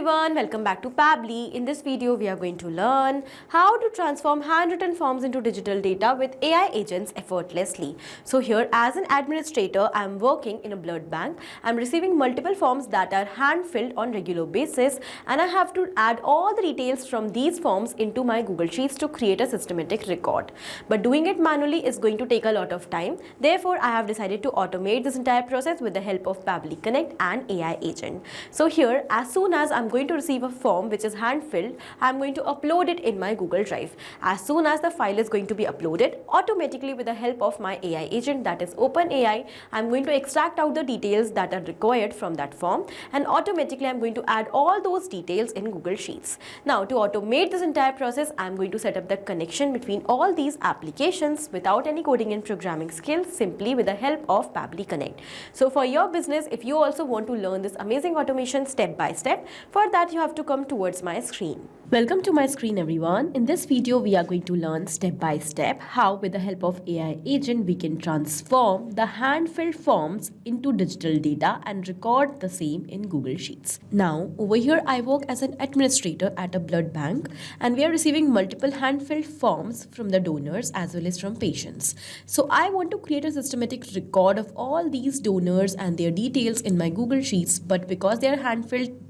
everyone, welcome back to Pabbly. In this video, we are going to learn how to transform handwritten forms into digital data with AI agents effortlessly. So here, as an administrator, I am working in a blood bank. I am receiving multiple forms that are hand-filled on regular basis, and I have to add all the details from these forms into my Google Sheets to create a systematic record. But doing it manually is going to take a lot of time. Therefore, I have decided to automate this entire process with the help of Pabbly Connect and AI agent. So here, as soon as I'm going to receive a form which is hand-filled, I'm going to upload it in my Google Drive. As soon as the file is going to be uploaded, automatically with the help of my AI agent, that is OpenAI, I'm going to extract out the details that are required from that form, and automatically I'm going to add all those details in Google Sheets. Now, to automate this entire process, I'm going to set up the connection between all these applications without any coding and programming skills, simply with the help of Pabbly Connect. So for your business, if you also want to learn this amazing automation step by step, for that you have to come towards my screen. Welcome to my screen, everyone. In this video, we are going to learn step by step how, with the help of AI agent, we can transform the hand-filled forms into digital data and record the same in Google Sheets. Now, over here, I work as an administrator at a blood bank, and we are receiving multiple hand-filled forms from the donors as well as from patients. So I want to create a systematic record of all these donors and their details in my Google Sheets, but because they are hand-filled,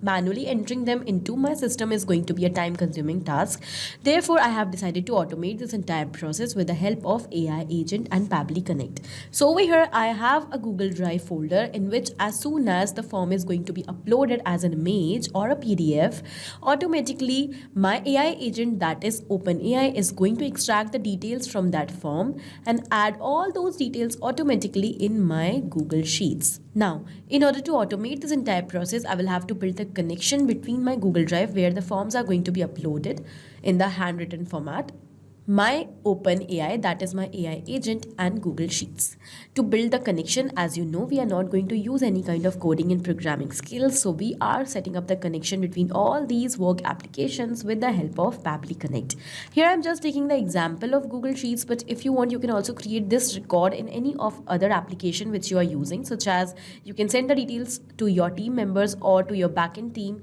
manually entering them into my system is going to be a time-consuming task. Therefore, I have decided to automate this entire process with the help of AI agent and Pabbly Connect. So over here, I have a Google Drive folder in which, as soon as the form is going to be uploaded as an image or a PDF, automatically my AI agent, that is OpenAI, is going to extract the details from that form and add all those details automatically in my Google Sheets. Now, in order to automate this entire process, I will have to build the connection between my Google Drive, where the forms are going to be uploaded in the handwritten format, my OpenAI, that is my AI agent, and Google Sheets. To build the connection, as you know, we are not going to use any kind of coding and programming skills. So we are setting up the connection between all these work applications with the help of Pabbly Connect. Here I'm just taking the example of Google Sheets, but if you want, you can also create this record in any of other application which you are using, such as you can send the details to your team members or to your backend team.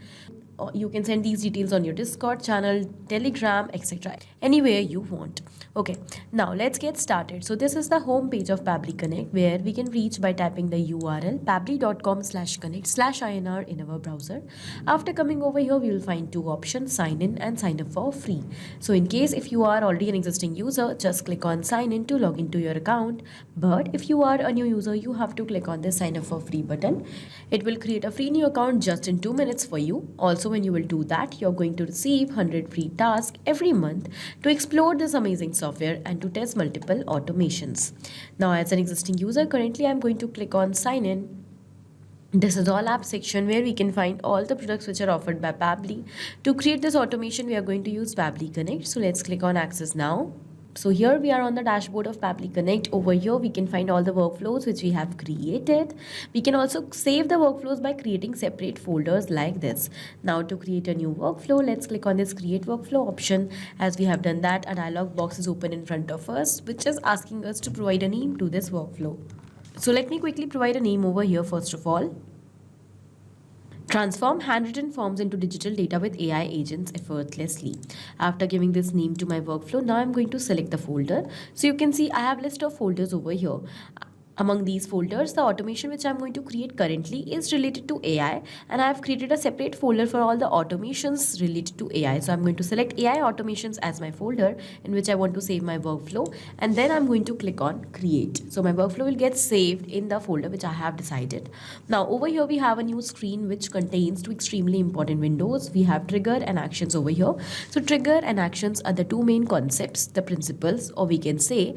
You can send these details on your Discord channel, Telegram, etc. Anywhere you want. Okay, now let's get started. So this is the home page of Pabbly Connect, where we can reach by typing the URL pabbly.com/connect/INR in our browser. After coming over here, we will find two options: sign in and sign up for free. So in case if you are already an existing user, just click on sign in to log into your account. But if you are a new user, you have to click on this sign up for free button. It will create a free new account just in 2 minutes for you. Also, when you will do that, you're going to receive 100 free tasks every month to explore this amazing software and to test multiple automations. Now, as an existing user, currently I'm going to click on sign in. This is all app section where we can find all the products which are offered by Pabbly. To create this automation, we are going to use Pabbly Connect. So let's click on access now. So here we are on the dashboard of Pabbly Connect. Over here, we can find all the workflows which we have created. We can also save the workflows by creating separate folders like this. Now, to create a new workflow, let's click on this create workflow option. As we have done that, a dialog box is open in front of us, which is asking us to provide a name to this workflow. So let me quickly provide a name over here first of all. Transform handwritten forms into digital data with AI agents effortlessly. After giving this name to my workflow, now I'm going to select the folder. So you can see I have a list of folders over here. Among these folders, the automation which I'm going to create currently is related to AI, and I have created a separate folder for all the automations related to AI. So I'm going to select AI automations as my folder in which I want to save my workflow, and then I'm going to click on create. So my workflow will get saved in the folder which I have decided. Now over here we have a new screen which contains two extremely important windows. We have trigger and actions over here. So trigger and actions are the two main concepts, the principles, or we can say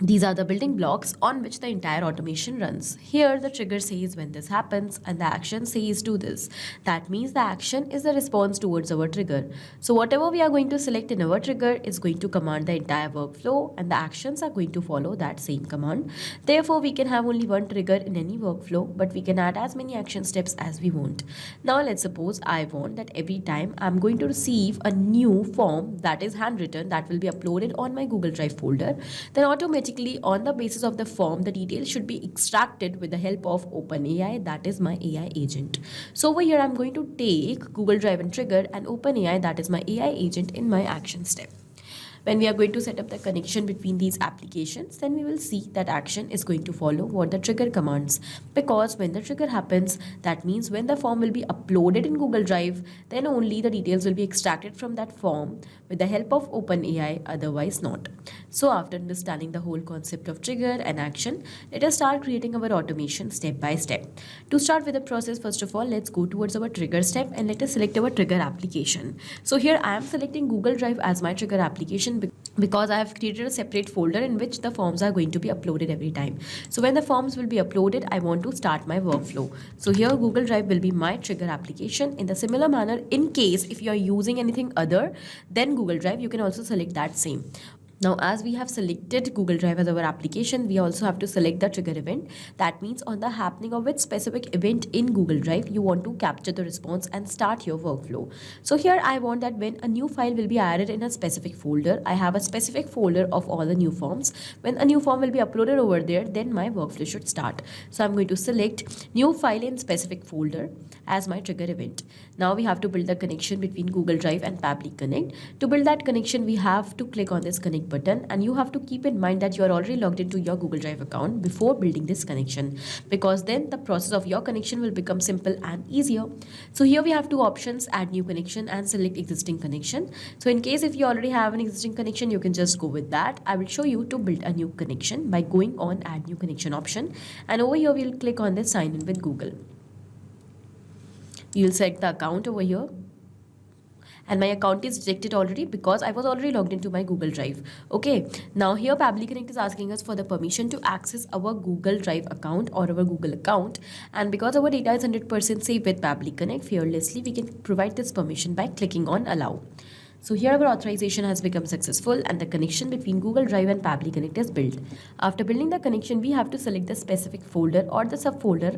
these are the building blocks on which the entire automation runs. Here, the trigger says when this happens and the action says do this. That means the action is the response towards our trigger. So whatever we are going to select in our trigger is going to command the entire workflow, and the actions are going to follow that same command. Therefore, we can have only one trigger in any workflow, but we can add as many action steps as we want. Now, let's suppose I want that every time I'm going to receive a new form that is handwritten that will be uploaded on my Google Drive folder, then automatically automatically on the basis of the form, the details should be extracted with the help of OpenAI, that is my AI agent. So over here, I'm going to take Google Drive and trigger and OpenAI, that is my AI agent, in my action step. When we are going to set up the connection between these applications, then we will see that action is going to follow what the trigger commands, because when the trigger happens, that means when the form will be uploaded in Google Drive, then only the details will be extracted from that form with the help of OpenAI, otherwise not. So after understanding the whole concept of trigger and action, let us start creating our automation step by step. To start with the process, first of all, let's go towards our trigger step and let us select our trigger application. So here I am selecting Google Drive as my trigger application because I have created a separate folder in which the forms are going to be uploaded every time. So when the forms will be uploaded, I want to start my workflow. So here Google Drive will be my trigger application. In the similar manner, in case if you are using anything other than Google Drive, you can also select that same. Now, as we have selected Google Drive as our application, we also have to select the trigger event. That means on the happening of which specific event in Google Drive, you want to capture the response and start your workflow. So here I want that when a new file will be added in a specific folder, I have a specific folder of all the new forms. When a new form will be uploaded over there, then my workflow should start. So I'm going to select new file in specific folder as my trigger event. Now we have to build the connection between Google Drive and Pabbly Connect. To build that connection, we have to click on this connect button, and you have to keep in mind that you are already logged into your Google Drive account before building this connection, because then the process of your connection will become simple and easier. So here we have two options: add new connection and select existing connection. So in case if you already have an existing connection, you can just go with that. I will show you to build a new connection by going on add new connection option, and over here we'll click on this sign in with Google. You'll select the account over here, and my account is detected already because I was already logged into my Google Drive. Okay, now here Pabbly Connect is asking us for the permission to access our Google Drive account or our Google account, and because our data is 100% safe with Pabbly Connect, fearlessly we can provide this permission by clicking on allow. So here our authorization has become successful and the connection between Google Drive and Pabbly Connect is built. After building the connection, we have to select the specific folder or the subfolder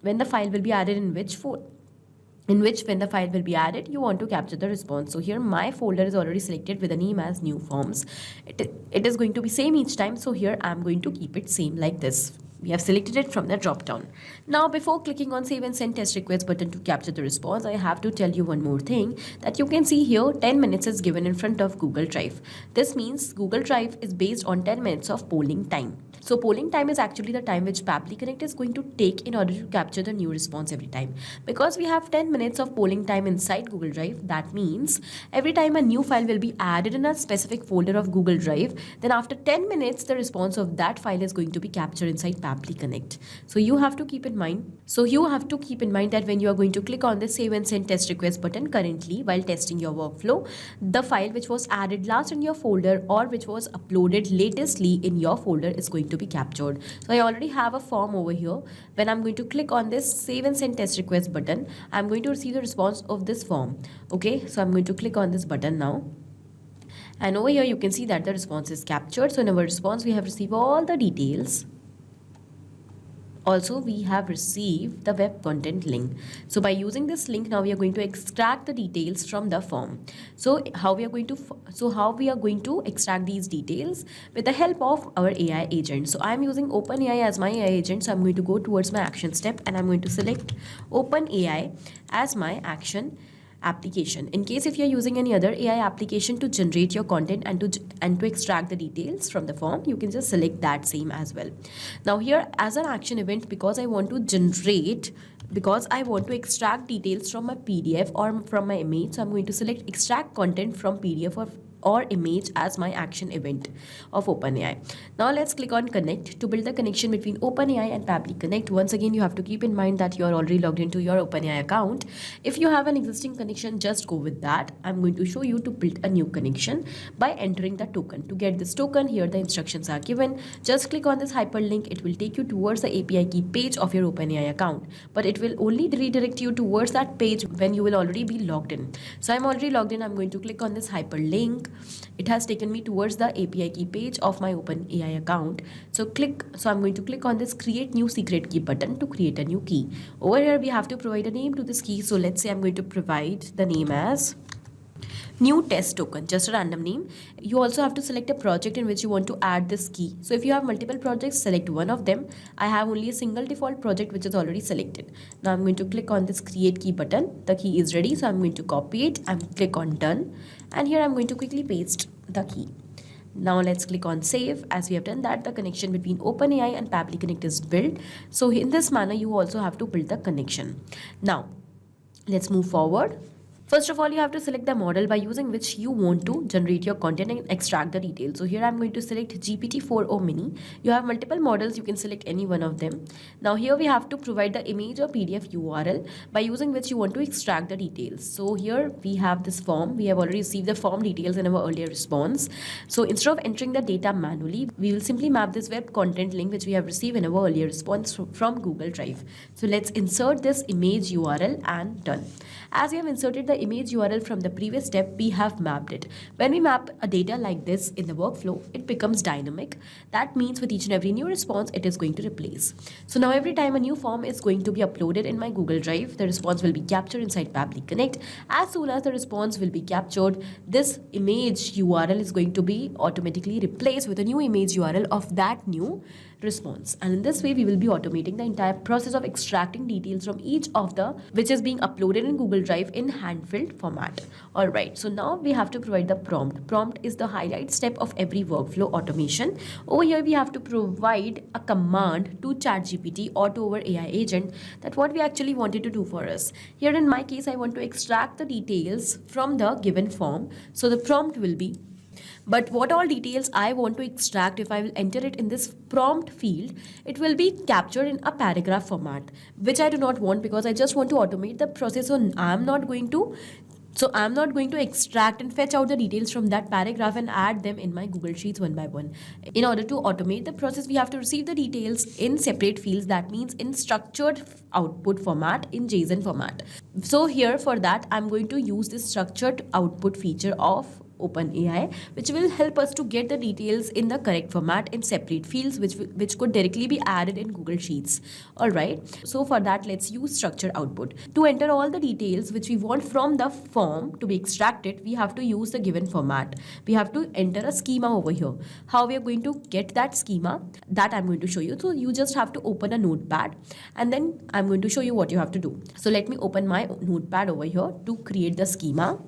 when the file will be added when the file will be added, you want to capture the response. So here my folder is already selected with a name as new forms. It is going to be same each time. So here I'm going to keep it same like this. We have selected it from the drop down. Now before clicking on save and send test request button to capture the response, I have to tell you one more thing, that you can see here 10 minutes is given in front of Google Drive. This means Google Drive is based on 10 minutes of polling time. So polling time is actually the time which Pabbly Connect is going to take in order to capture the new response every time. Because we have 10 minutes of polling time inside Google Drive, that means every time a new file will be added in a specific folder of Google Drive, then after 10 minutes, the response of that file is going to be captured inside Pabbly Connect. So you have to keep in mind that when you are going to click on the save and send test request button currently while testing your workflow, the file which was added last in your folder or which was uploaded latestly in your folder is going to be captured. So I already have a form over here. When I'm going to click on this save and send test request button, I'm going to receive the response of this form. Okay, so I'm going to click on this button now. And over here you can see that the response is captured. So in our response we have received all the details. Also, we have received the web content link. So by using this link, now we are going to extract the details from the form. So how we are going to extract these details? With the help of our AI agent. So I'm using OpenAI as my AI agent. So I'm going to go towards my action step and I'm going to select OpenAI as my action application. In case if you're using any other AI application to generate your content and to extract the details from the form, you can just select that same as well. Now here as an action event, because I want to extract details from my PDF or from my image, so I'm going to select extract content from PDF or image as my action event of OpenAI. Now let's click on connect to build the connection between OpenAI and Pabbly Connect. Once again, you have to keep in mind that you are already logged into your OpenAI account. If you have an existing connection, just go with that. I'm going to show you to build a new connection by entering the token. To get this token, here the instructions are given. Just click on this hyperlink. It will take you towards the API key page of your OpenAI account, but it will only redirect you towards that page when you will already be logged in. So I'm already logged in. I'm going to click on this hyperlink. It has taken me towards the API key page of my OpenAI account. So I'm going to click on this create new secret key button to create a new key. Over here we have to provide a name to this key. So let's say I'm going to provide the name as New test token, just a random name. You also have to select a project in which you want to add this key. So if you have multiple projects, select one of them. I have only a single default project which is already selected. Now I'm going to click on this create key button. The key is ready, so I'm going to copy it and click on done. And here I'm going to quickly paste the key. Now let's click on save. As we have done that, the connection between OpenAI and Pabbly Connect is built. So in this manner, you also have to build the connection. Now let's move forward. First of all, you have to select the model by using which you want to generate your content and extract the details. So here I'm going to select GPT-4o Mini. You have multiple models, you can select any one of them. Now here we have to provide the image or PDF URL by using which you want to extract the details. So here we have this form. We have already received the form details in our earlier response. So instead of entering the data manually, we will simply map this web content link which we have received in our earlier response from Google Drive. So let's insert this image URL and done. As we have inserted the image URL from the previous step, we have mapped it. When we map a data like this in the workflow, it becomes dynamic. That means with each and every new response, it is going to replace. So now every time a new form is going to be uploaded in my Google Drive, the response will be captured inside Pabbly Connect. As soon as the response will be captured, this image URL is going to be automatically replaced with a new image URL of that new response. And in this way, we will be automating the entire process of extracting details from each of the which is being uploaded in Google Drive in hand-filled format. All right, so now we have to provide the prompt. Prompt is the highlight step of every workflow automation. Over here, we have to provide a command to ChatGPT or to our AI agent that what we actually wanted to do for us. Here in my case, I want to extract the details from the given form. So the prompt will be, but what all details I want to extract, if I will enter it in this prompt field, it will be captured in a paragraph format, which I do not want because I just want to automate the process. So I'm not going to extract and fetch out the details from that paragraph and add them in my Google Sheets one by one. In order to automate the process, we have to receive the details in separate fields. That means in structured output format, in JSON format. So here for that, I'm going to use this structured output feature of OpenAI, which will help us to get the details in the correct format in separate fields, which could directly be added in Google Sheets. All right. So for that, let's use structured output. To enter all the details which we want from the form to be extracted, we have to use the given format. We have to enter a schema over here. How we are going to get that schema, that I'm going to show you. So you just have to open a notepad and then I'm going to show you what you have to do. So let me open my notepad over here to create the schema.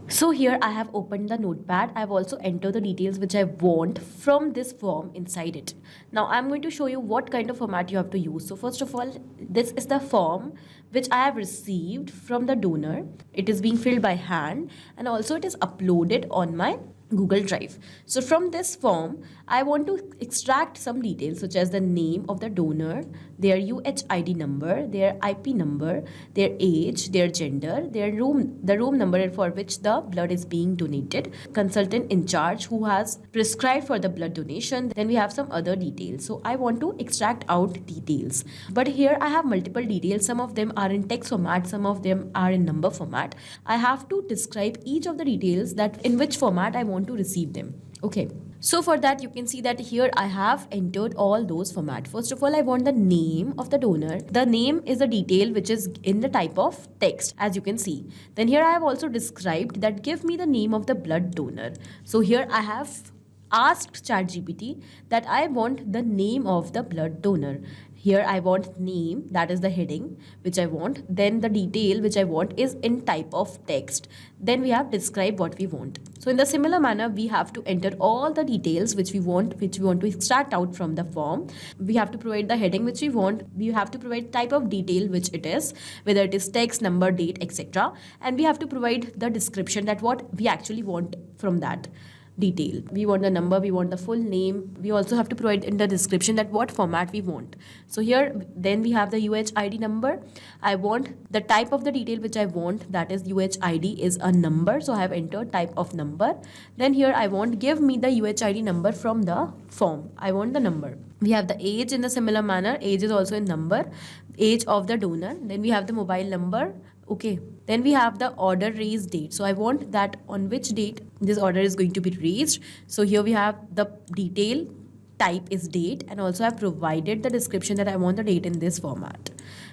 So here I have opened the notepad. I have also entered the details which I want from this form inside it. Now I'm going to show you what kind of format you have to use. So first of all, this is the form which I have received from the donor. It is being filled by hand and also it is uploaded on my Google Drive. So from this form, I want to extract some details such as the name of the donor, their UHID number, their IP number, their age, their gender, the room number for which the blood is being donated, consultant in charge who has prescribed for the blood donation. Then we have some other details. So I want to extract out details. But here I have multiple details. Some of them are in text format, some of them are in number format. I have to describe each of the details that in which format I want to receive them. Okay. So for that, you can see that here I have entered all those formats. First of all, I want the name of the donor. The name is a detail which is in the type of text, as you can see. Then here I have also described that give me the name of the blood donor. So here I have asked ChatGPT that I want the name of the blood donor. Here I want name, that is the heading which I want. Then the detail which I want is in type of text. Then we have describe what we want. So in the similar manner, we have to enter all the details which we want to extract out from the form. We have to provide the heading which we want. We have to provide type of detail which it is, whether it is text, number, date, etc. And we have to provide the description that what we actually want from that detail. We want the number, we want the full name. We also have to provide in the description that what format we want. So here then we have the UHID number. I want the type of the detail which I want, that is UHID is a number. So I have entered type of number. Then here I want give me the UHID number from the form. I want the number. We have the age in the similar manner. Age is also a number. Age of the donor. Then we have the mobile number. Okay, then we have the order raised date. So I want that on which date this order is going to be raised. So here we have the detail, type is date, and also I've provided the description that I want the date in this format.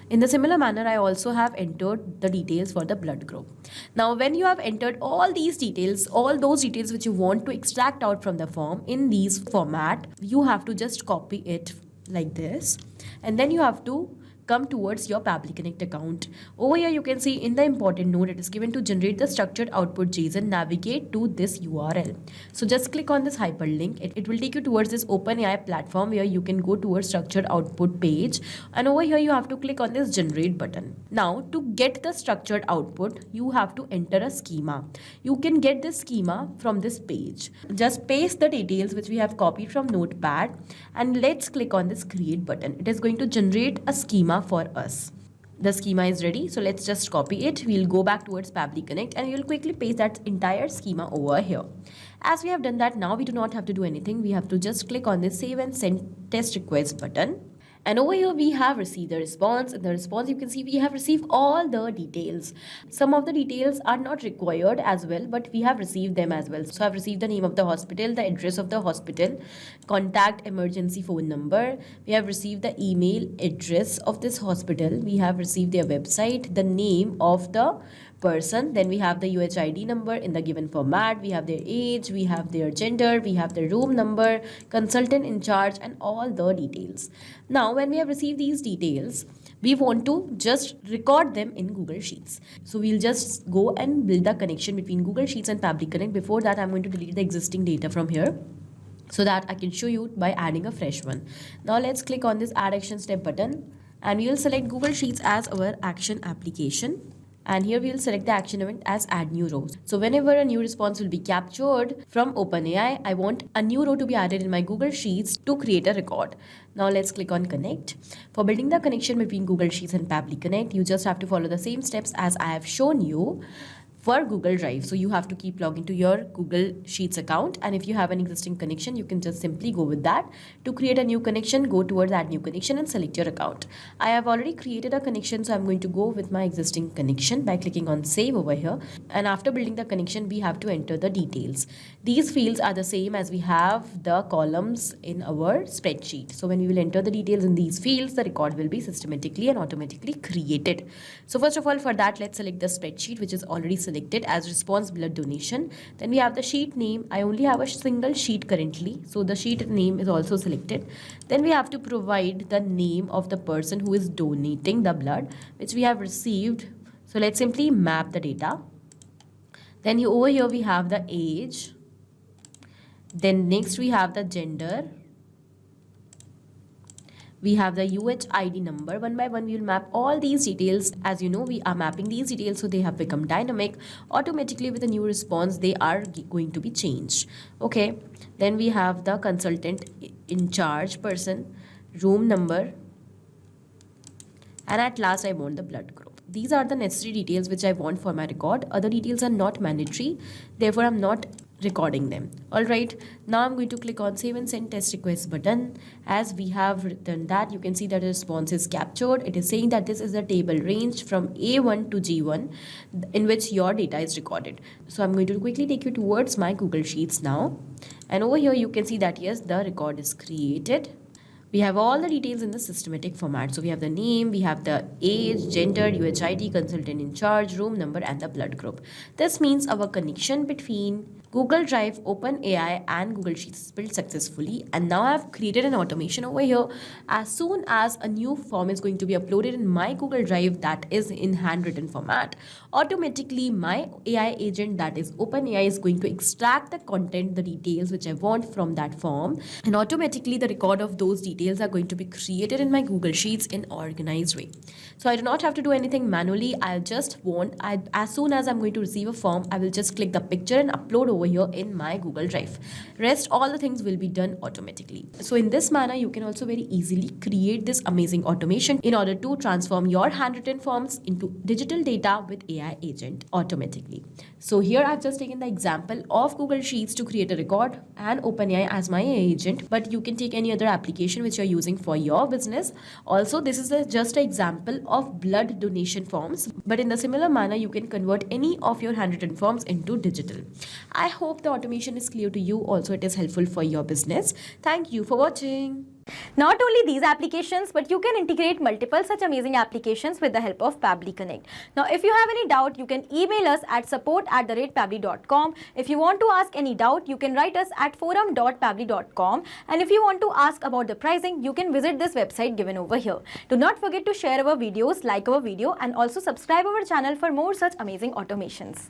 In the similar manner, I also have entered the details for the blood group. Now, when you have entered all these details, all those details which you want to extract out from the form in these format, you have to just copy it like this, and then you have to come towards your Pabbly Connect account. Over here, you can see in the important note, it is given to generate the structured output JSON, navigate to this URL. So just click on this hyperlink. It will take you towards this OpenAI platform where you can go towards structured output page. And over here, you have to click on this generate button. Now, to get the structured output, you have to enter a schema. You can get this schema from this page. Just paste the details which we have copied from Notepad, and let's click on this create button. It is going to generate a schema for us. The schema is ready, so let's just copy it. We'll go back towards Pabbly Connect and we'll quickly paste that entire schema over here. As we have done that, now we do not have to do anything. We have to just click on this save and send test request button. And over here we have received the response. In the response, you can see we have received all the details. Some of the details are not required as well, but we have received them as well. So I've received the name of the hospital, the address of the hospital, contact emergency phone number. We have received the email address of this hospital. We have received their website, the name of the person. Then we have the UHID number in the given format. We have their age, we have their gender, we have the room number, consultant in charge, and all the details. Now, when we have received these details, we want to just record them in Google Sheets. So we'll just go and build a connection between Google Sheets and Pabbly Connect. Before that, I'm going to delete the existing data from here so that I can show you by adding a fresh one. Now let's click on this add action step button, and we will select Google Sheets as our action application. And here we will select the action event as add new rows. So whenever a new response will be captured from OpenAI, I want a new row to be added in my Google Sheets to create a record. Now let's click on connect. For building the connection between Google Sheets and Pabbly Connect, you just have to follow the same steps as I have shown you for Google Drive. So you have to keep logging to your Google Sheets account, and if you have an existing connection, you can just simply go with that. To create a new connection, go towards add new connection and select your account. I have already created a connection, so I'm going to go with my existing connection by clicking on save over here. And after building the connection, we have to enter the details. These fields are the same as we have the columns in our spreadsheet. So when we will enter the details in these fields, the record will be systematically and automatically created. So first of all, for that, let's select the spreadsheet, which is already selected as response blood donation. Then we have the sheet name. I only have a single sheet currently, so the sheet name is also selected. Then we have to provide the name of the person who is donating the blood, which we have received. So let's simply map the data. Then over here we have the age. Then next we have the gender. We have the UHID number. One by one, we will map all these details. As you know, we are mapping these details, so they have become dynamic. Automatically, with a new response, they are going to be changed. Okay. Then we have the consultant in charge person, room number, and at last, I want the blood group. These are the necessary details which I want for my record. Other details are not mandatory. Therefore, I'm not recording them. Alright, now I'm going to click on save and send test request button. As we have done that, you can see that the response is captured. It is saying that this is the table range from A1 to G1 in which your data is recorded. So I'm going to quickly take you towards my Google Sheets now. And over here you can see that yes, the record is created. We have all the details in the systematic format. So we have the name, we have the age, gender, UHID, consultant in charge, room number, and the blood group. This means our connection between Google Drive, OpenAI, and Google Sheets is built successfully. And now I've created an automation over here. As soon as a new form is going to be uploaded in my Google Drive that is in handwritten format, automatically my AI agent, that is OpenAI, is going to extract the content, the details which I want from that form. And automatically the record of those details are going to be created in my Google Sheets in organized way. So I do not have to do anything manually. As soon as I'm going to receive a form, I will just click the picture and upload over here in my Google Drive. Rest all the things will be done automatically. So in this manner, you can also very easily create this amazing automation in order to transform your handwritten forms into digital data with AI agent automatically. So here I've just taken the example of Google Sheets to create a record and OpenAI as my AI agent, but you can take any other application which you're using for your business. Also, this is just an example of blood donation forms, but in the similar manner, you can convert any of your handwritten forms into digital. I I hope the automation is clear to you. Also, it is helpful for your business. Thank you for watching. Not only these applications, but you can integrate multiple such amazing applications with the help of Pabbly Connect. Now, if you have any doubt, you can email us at support@pabbly.com. If you want to ask any doubt, you can write us at forum.pabbly.com. And if you want to ask about the pricing, you can visit this website given over here. Do not forget to share our videos, like our video, and also subscribe our channel for more such amazing automations.